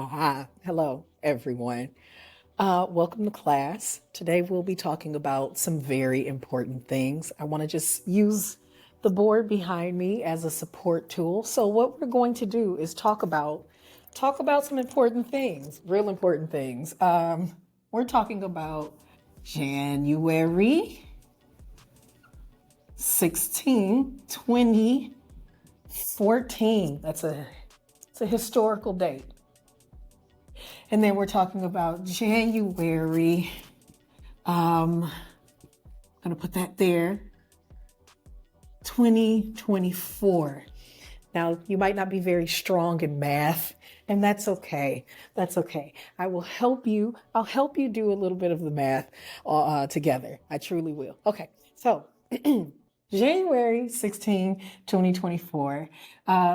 Hello, everyone. Welcome to class. Today we'll be talking about some very important things. I want to just use the board behind me as a support tool. So what we're going to do is talk about some important things, real important things. We're talking about January 16, 2014. It's a historical date. And then we're talking about January, I'm going to put that there, 2024. Now, you might not be very strong in math, and that's okay. That's okay. I'll help you do a little bit of the math together. I truly will. Okay, so January 16, 2024,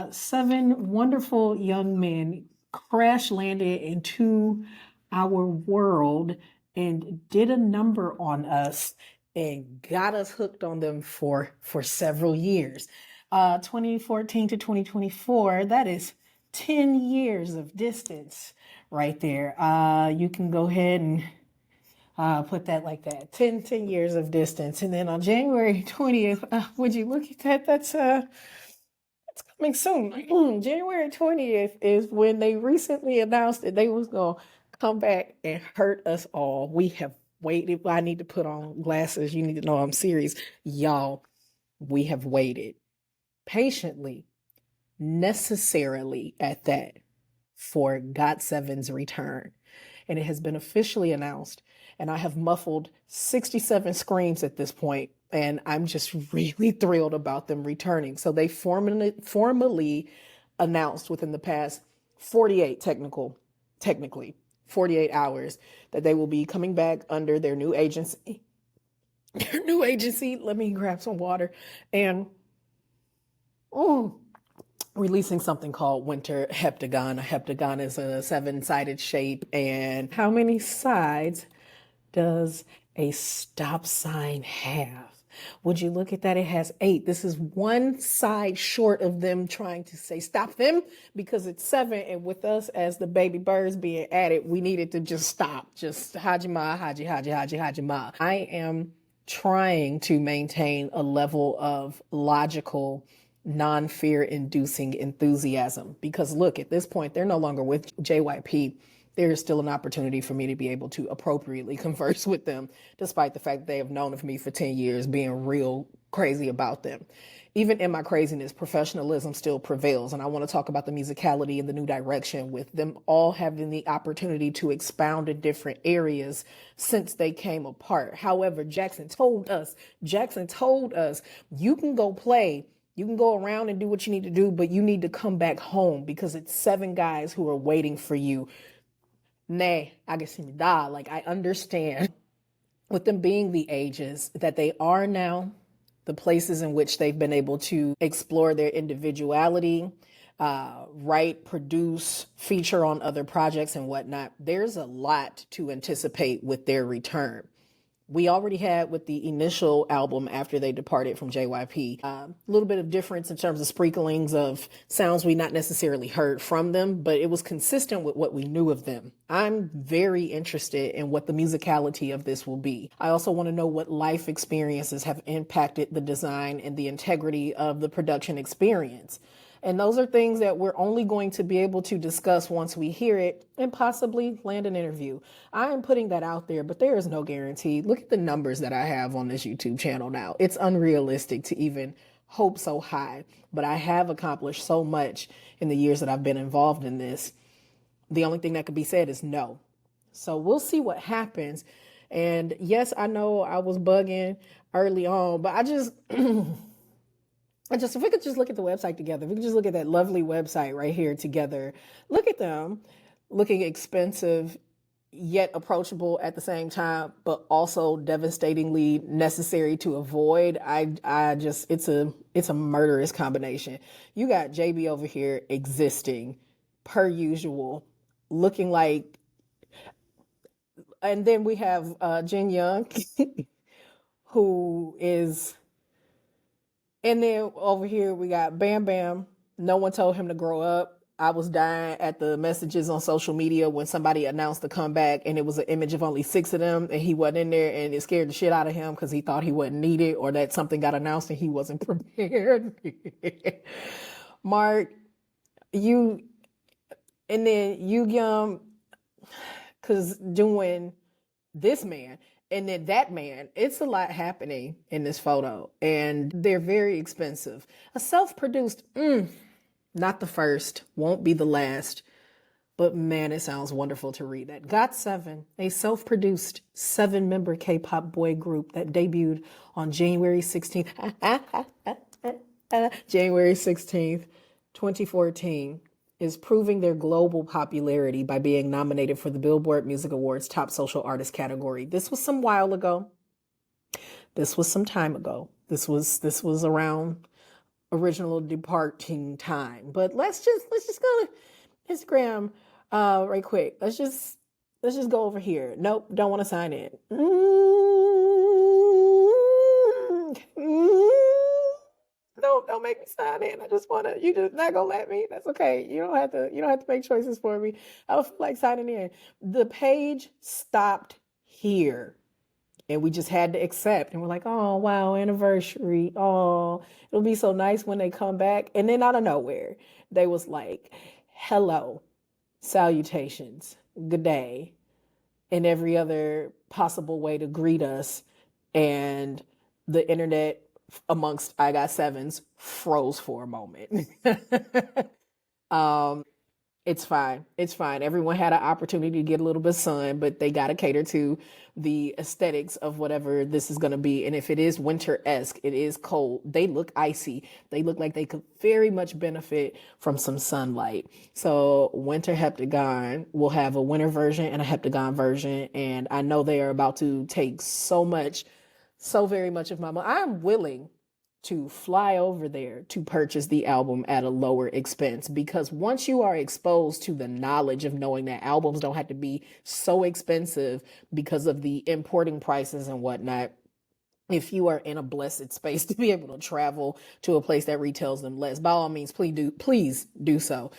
7 wonderful young men crash landed into our world and did a number on us and got us hooked on them for several years. 2014 to 2024, that is 10 years of distance right there. You can go ahead and put that like that, 10 years of distance. And then on January 20th, would you look at that? That's coming soon. January 20th is when they recently announced that they was going to come back and hurt us all. We have waited. I need to put on glasses. You need to know I'm serious. Y'all, we have waited patiently, necessarily at that, for GOT7's return. And it has been officially announced. And I have muffled 67 screams at this point, and I'm just really thrilled about them returning. So they formally announced within the past technically 48 hours, that they will be coming back under their new agency. Let me grab some water. And releasing something called Winter Heptagon. A heptagon is a 7-sided shape. And how many sides does a stop sign have? Would you look at that? It has 8. This is one side short of them trying to say stop them, because it's 7. And with us as the baby birds being added, we needed to just stop. Just hajima, haji, hajima. I am trying to maintain a level of logical, non-fear inducing enthusiasm, because look, at this point, they're no longer with JYP. There is still an opportunity for me to be able to appropriately converse with them, despite the fact that they have known of me for 10 years, being real crazy about them. Even in my craziness, professionalism still prevails. And I want to talk about the musicality and the new direction, with them all having the opportunity to expound in different areas since they came apart. However, Jackson told us, you can go play, you can go around and do what you need to do, but you need to come back home, because it's 7 guys who are waiting for you. Nay, I guess I understand with them being the ages that they are now, the places in which they've been able to explore their individuality, write, produce, feature on other projects and whatnot. There's a lot to anticipate with their return. We already had with the initial album after they departed from JYP, a little bit of difference in terms of sprinklings of sounds we not necessarily heard from them, but it was consistent with what we knew of them. I'm very interested in what the musicality of this will be. I also want to know what life experiences have impacted the design and the integrity of the production experience. And those are things that we're only going to be able to discuss once we hear it and possibly land an interview. I am putting that out there, but there is no guarantee. Look at the numbers that I have on this YouTube channel now. It's unrealistic to even hope so high, but I have accomplished so much in the years that I've been involved in this. The only thing that could be said is no. So we'll see what happens. And yes, I know I was bugging early on, but if we could just look at the website together, if we could just look at that lovely website right here together, look at them looking expensive, yet approachable at the same time, but also devastatingly necessary to avoid. It's a murderous combination. You got JB over here existing per usual, looking like, and then we have Jin Young, who is. And then over here, we got Bam Bam. No one told him to grow up. I was dying at the messages on social media when somebody announced the comeback and it was an image of only 6 of them and he wasn't in there, and it scared the shit out of him because he thought he wasn't needed or that something got announced and he wasn't prepared. Mark, you, and then you, because doing this man and then that man, it's a lot happening in this photo and they're very expensive. A self-produced, not the first, won't be the last, but man, it sounds wonderful to read that. GOT7, a self-produced 7-member K-pop boy group that debuted on January 16th, January 16th, 2014, is proving their global popularity by being nominated for the Billboard Music Awards Top Social Artist category. This was some while ago. This was some time ago. This was around original departing time. But let's just go to Instagram right quick. Let's just go over here. Nope, don't want to sign in. Don't make me sign in. I just want to. You just not gonna let me. That's okay. You don't have to make choices for me. I don't feel like signing in. The page stopped here, and we just had to accept. And we're like, oh wow, anniversary. Oh, it'll be so nice when they come back. And then out of nowhere, they was like, hello, salutations, good day, and every other possible way to greet us. And the internet, amongst I got sevens, froze for a moment. It's fine. It's fine. Everyone had an opportunity to get a little bit of sun, but they got to cater to the aesthetics of whatever this is going to be. And if it is winter-esque, it is cold, they look icy. They look like they could very much benefit from some sunlight. So Winter Heptagon will have a winter version and a Heptagon version. And I know they are about to take so very much of my money. I'm willing to fly over there to purchase the album at a lower expense, because once you are exposed to the knowledge of knowing that albums don't have to be so expensive because of the importing prices and whatnot, if you are in a blessed space to be able to travel to a place that retails them less, by all means, please do so.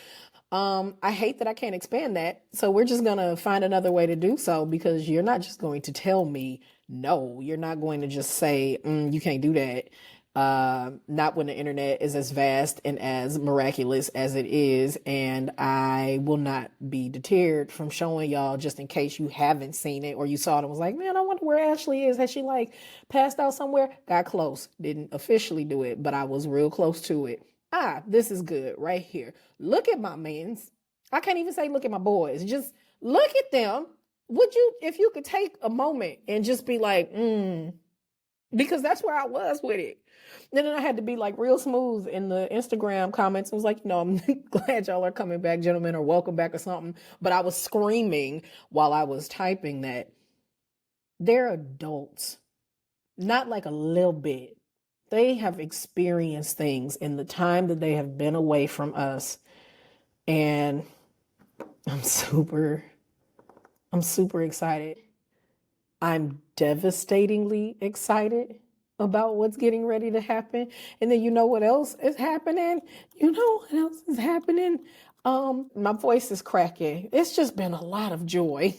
I hate that I can't expand that. So we're just going to find another way to do so, because you're not just going to tell me no. You're not going to just say, you can't do that. Not when the internet is as vast and as miraculous as it is. And I will not be deterred from showing y'all, just in case you haven't seen it or you saw it and was like, man, I wonder where Ashley is. Has she passed out somewhere? Got close. Didn't officially do it, but I was real close to it. This is good right here. Look at my mans. I can't even say look at my boys. Just look at them. Would you, if you could take a moment and just be like, because that's where I was with it. And then I had to be real smooth in the Instagram comments. I was like, I'm glad y'all are coming back, gentlemen, or welcome back or something. But I was screaming while I was typing that they're adults, not like a little bit. They have experienced things in the time that they have been away from us. And I'm super excited. I'm devastatingly excited about what's getting ready to happen. And then you know what else is happening? My voice is cracking. It's just been a lot of joy.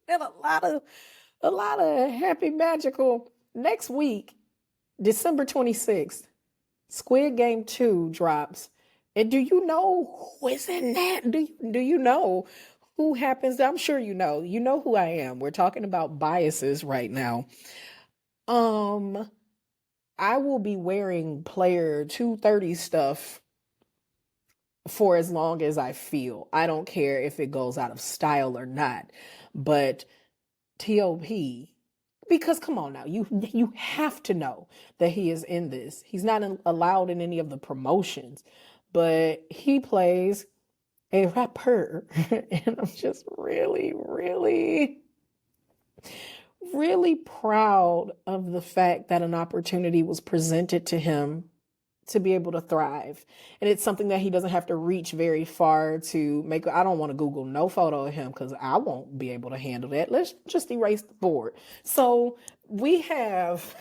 And a lot of happy, magical. Next week, December 26th, Squid Game 2 drops. And do you know who is in that? Do you know who happens? I'm sure you know. You know who I am. We're talking about biases right now. I will be wearing Player 230 stuff for as long as I feel. I don't care if it goes out of style or not. But T.O.P, because come on now, you have to know that he is in this. He's not allowed in any of the promotions, but he plays a rapper. And I'm just really, really, really proud of the fact that an opportunity was presented to him to be able to thrive. And it's something that he doesn't have to reach very far to make. I don't want to Google no photo of him because I won't be able to handle that. Let's just erase the board. So we have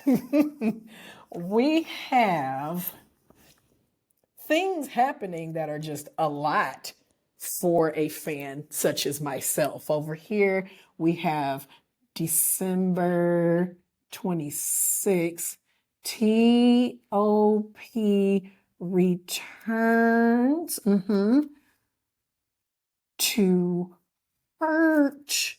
things happening that are just a lot for a fan such as myself. Over here, we have December 26th, T.O.P returns to hurt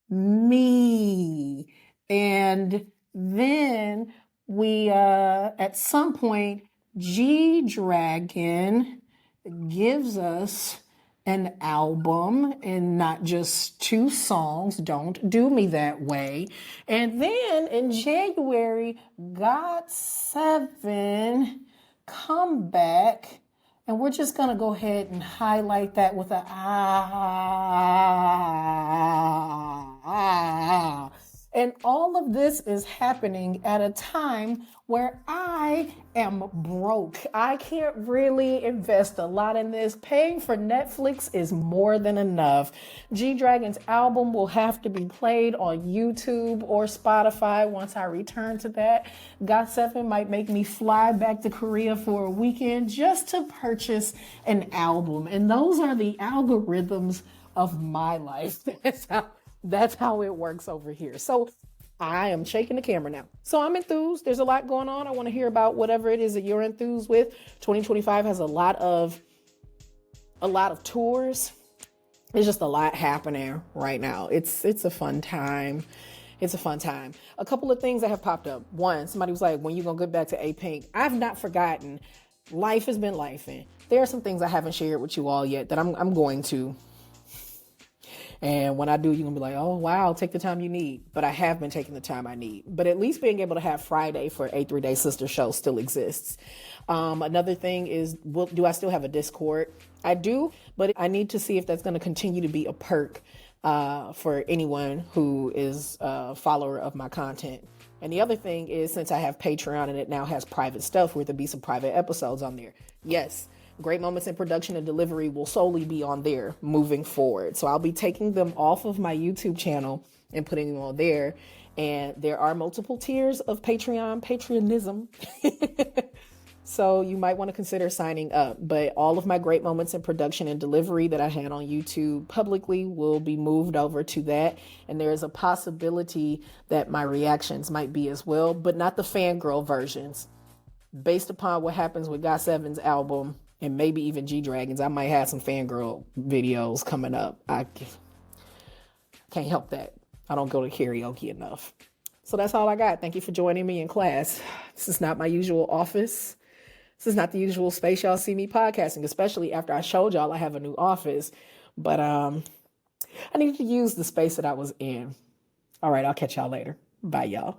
me. And then we, at some point, G-Dragon gives us an album and not just 2 songs. Don't do me that way. And then in January, GOT7 comeback. And we're just going to go ahead and highlight that with a ah. And all of this is happening at a time where I am broke. I can't really invest a lot in this. Paying for Netflix is more than enough. G-Dragon's album will have to be played on YouTube or Spotify once I return to that. GOT7 might make me fly back to Korea for a weekend just to purchase an album. And those are the algorithms of my life. That's how it works over here. So I am shaking the camera now. So I'm enthused. There's a lot going on. I want to hear about whatever it is that you're enthused with. 2025 has a lot of tours. There's just a lot happening right now. It's a fun time. It's a fun time. A couple of things that have popped up. One, somebody was like, when you gonna get back to A-Pink? I've not forgotten. Life has been lifing. There are some things I haven't shared with you all yet that I'm going to. And when I do, you're going to be like, oh, wow, take the time you need. But I have been taking the time I need. But at least being able to have Friday for A3Day Sister Show still exists. Another thing is, do I still have a Discord? I do, but I need to see if that's going to continue to be a perk for anyone who is a follower of my content. And the other thing is, since I have Patreon and it now has private stuff where there'll be some private episodes on there. Yes. Great Moments in Production and Delivery will solely be on there moving forward. So I'll be taking them off of my YouTube channel and putting them on there. And there are multiple tiers of Patreonism. So you might want to consider signing up. But all of my Great Moments in Production and Delivery that I had on YouTube publicly will be moved over to that. And there is a possibility that my reactions might be as well, but not the fangirl versions. Based upon what happens with GOT7's album, and maybe even G-Dragons, I might have some fangirl videos coming up. I can't help that. I don't go to karaoke enough. So that's all I got. Thank you for joining me in class. This is not my usual office. This is not the usual space y'all see me podcasting, especially after I showed y'all I have a new office. But I needed to use the space that I was in. All right, I'll catch y'all later. Bye, y'all.